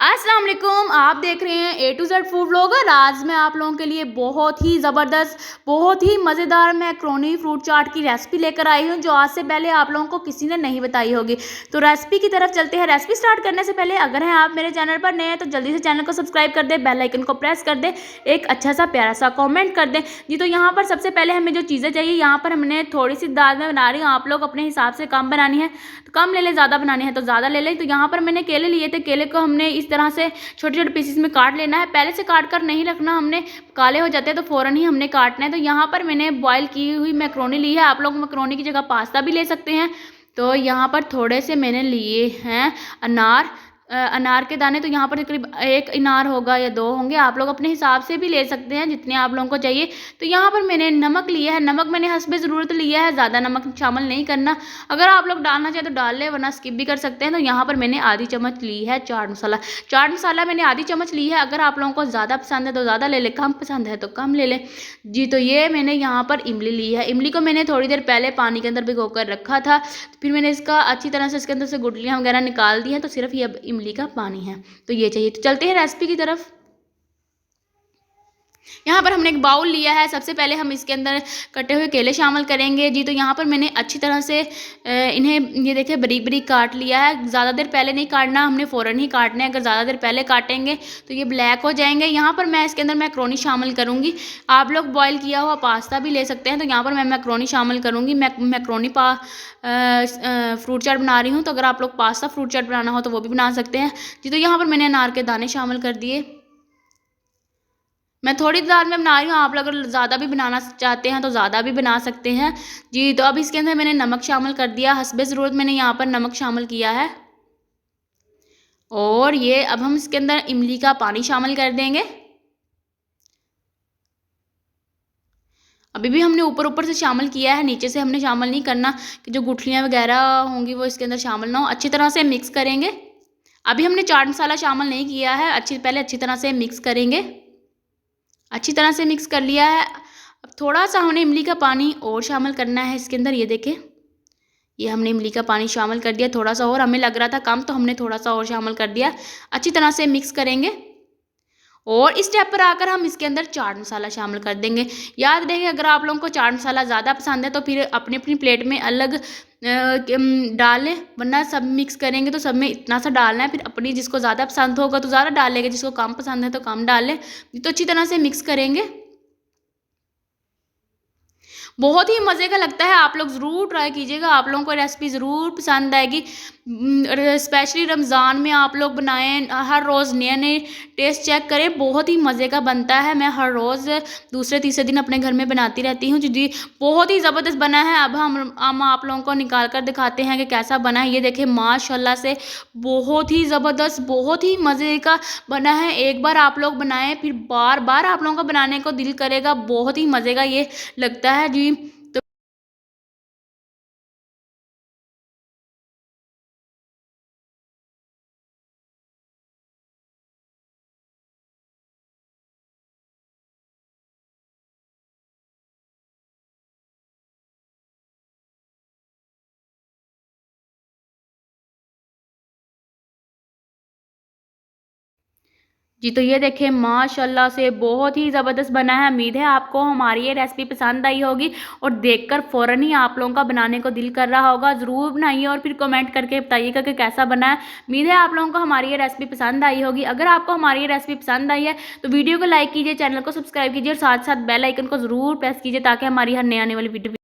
अस्सलाम वालेकुम, आप देख रहे हैं ए टू जेड फूड व्लॉगर। आज मैं आप लोगों के लिए बहुत ही ज़बरदस्त, बहुत ही मज़ेदार मैक्रोनी फ्रूट चाट की रेसिपी लेकर आई हूं, जो आज से पहले आप लोगों को किसी ने नहीं बताई होगी। तो रेसिपी की तरफ चलते हैं। रेसिपी स्टार्ट करने से पहले अगर हैं आप मेरे चैनल पर नए हैं तो जल्दी से चैनल को सब्सक्राइब कर दें, बेल आइकन को प्रेस कर दें, एक अच्छा सा प्यारा सा कॉमेंट कर दें जी। तो यहाँ पर सबसे पहले हमें जो चीज़ें चाहिए, यहाँ पर हमने थोड़ी सी दाल में बना रही हूँ, आप लोग अपने हिसाब से कम बनानी है तो कम ले लें, ज़्यादा बनानी है तो ज़्यादा ले लें। तो यहाँ पर मैंने केले लिए थे, केले को हमने इस तरह से छोटे छोटे पीसेस में काट लेना है। पहले से काट कर नहीं रखना, हमने काले हो जाते हैं तो फ़ौरन ही हमने काटना है। तो यहाँ पर मैंने बॉईल की हुई मैक्रोनी ली है, आप लोग मैक्रोनी की जगह पास्ता भी ले सकते हैं। तो यहाँ पर थोड़े से मैंने लिए हैं अनार के दाने। तो यहाँ पर करीब एक अनार होगा या 2 होंगे, आप लोग अपने हिसाब से भी ले सकते हैं जितने आप लोगों को चाहिए। तो यहाँ पर मैंने नमक लिया है, नमक मैंने हस्बे ज़रूरत लिया है, ज़्यादा नमक शामिल नहीं करना। अगर आप लोग डालना चाहें तो डाल लें, वरना स्किप भी कर सकते हैं। तो यहाँ पर मैंने आधी चम्मच ली है चाट मसाला। चाट मसाला मैंने आधी चम्मच ली है। अगर आप लोगों को ज़्यादा पसंद है तो ज़्यादा ले लें, कम पसंद है तो कम ले लें जी। तो ये मैंने यहाँ पर इमली ली है। इमली को मैंने थोड़ी देर पहले पानी के अंदर भिगो कर रखा था, फिर मैंने इसका अच्छी तरह से इसके अंदर से गुठलियाँ वगैरह निकाल दी हैं। तो सिर्फ ये अब इमली का पानी है, तो ये चाहिए। तो चलते हैं रेसिपी की तरफ। यहाँ पर हमने एक बाउल लिया है, सबसे पहले हम इसके अंदर कटे हुए केले शामिल करेंगे जी। तो यहाँ पर मैंने अच्छी तरह से इन्हें ये देखिए बारीक बारीक काट लिया है। ज़्यादा देर पहले नहीं काटना, हमने फ़ौरन ही काटना है। अगर ज़्यादा देर पहले काटेंगे तो ये ब्लैक हो जाएंगे। यहाँ पर मैं इसके अंदर मैक्रोनी शामिल करूँगी, आप लोग बॉयल किया हुआ पास्ता भी ले सकते हैं। तो यहाँ पर मैं मैक्रोनी शामिल करूँगी। मैक्रोनी फ्रूट चाट बना रही हूँ, तो अगर आप लोग पास्ता फ्रूट चाट बनाना हो तो वो भी बना सकते हैं जी। तो यहाँ पर मैंने अनार के दाने शामिल कर दिए। मैं थोड़ी दाल में बना रही हूँ, आप लोग अगर ज़्यादा भी बनाना चाहते हैं तो ज़्यादा भी बना सकते हैं जी। तो अब इसके अंदर मैंने नमक शामिल कर दिया, हस्बे ज़रूरत मैंने यहाँ पर नमक शामिल किया है। और ये अब हम इसके अंदर इमली का पानी शामिल कर देंगे। अभी भी हमने ऊपर ऊपर से शामिल किया है, नीचे से हमने शामिल नहीं करना कि जो गुठलियाँ वगैरह होंगी वो इसके अंदर शामिल ना हो। अच्छी तरह से मिक्स करेंगे। अभी हमने चाट मसाला शामिल नहीं किया है, पहले अच्छी तरह से मिक्स करेंगे। अच्छी तरह से मिक्स कर लिया है। अब थोड़ा सा हमने इमली का पानी और शामिल करना है इसके अंदर। ये देखें, ये हमने इमली का पानी शामिल कर दिया थोड़ा सा और, हमें लग रहा था कम तो हमने थोड़ा सा और शामिल कर दिया। अच्छी तरह से मिक्स करेंगे और इस स्टेप पर आकर हम इसके अंदर चाट मसाला शामिल कर देंगे। याद रखिए, अगर आप लोगों को चाट मसाला ज़्यादा पसंद है तो फिर अपनी अपनी प्लेट में अलग डाल लें, वरना सब मिक्स करेंगे तो सब में इतना सा डालना है। फिर अपनी जिसको ज़्यादा पसंद होगा तो ज़्यादा डाल लेंगे, जिसको कम पसंद है तो कम डाल लें। तो अच्छी तरह से मिक्स करेंगे। बहुत ही मज़े का लगता है, आप लोग ज़रूर ट्राई कीजिएगा, आप लोगों को रेसिपी ज़रूर पसंद आएगी। स्पेशली रमज़ान में आप लोग बनाएं, हर रोज़ नए नए टेस्ट चेक करें, बहुत ही मज़े का बनता है। मैं हर रोज़ दूसरे तीसरे दिन अपने घर में बनाती रहती हूँ जी। बहुत ही ज़बरदस्त बना है। अब हम आप लोगों को निकाल कर दिखाते हैं कि कैसा बना है। ये देखें, माशाल्लाह से बहुत ही ज़बरदस्त, बहुत ही मज़े का बना है। एक बार आप लोग बनाएं, फिर बार बार आप लोगों को बनाने को दिल करेगा। बहुत ही मज़े का ये लगता है जी। जी, तो ये देखें, माशाल्लाह से बहुत ही ज़बरदस्त बना है। उम्मीद है आपको हमारी ये रेसिपी पसंद आई होगी और देखकर फ़ौरन ही आप लोगों का बनाने को दिल कर रहा होगा। ज़रूर बनाइए और फिर कमेंट करके बताइएगा कि कैसा बना है। उम्मीद है आप लोगों को हमारी ये रेसिपी पसंद आई होगी। अगर आपको हमारी ये रेसिपी पसंद आई है तो वीडियो को लाइक कीजिए, चैनल को सब्सक्राइब कीजिए और साथ साथ बेल आइकन को ज़रूर प्रेस कीजिए, ताकि हमारी हर नई आने वाली वीडियो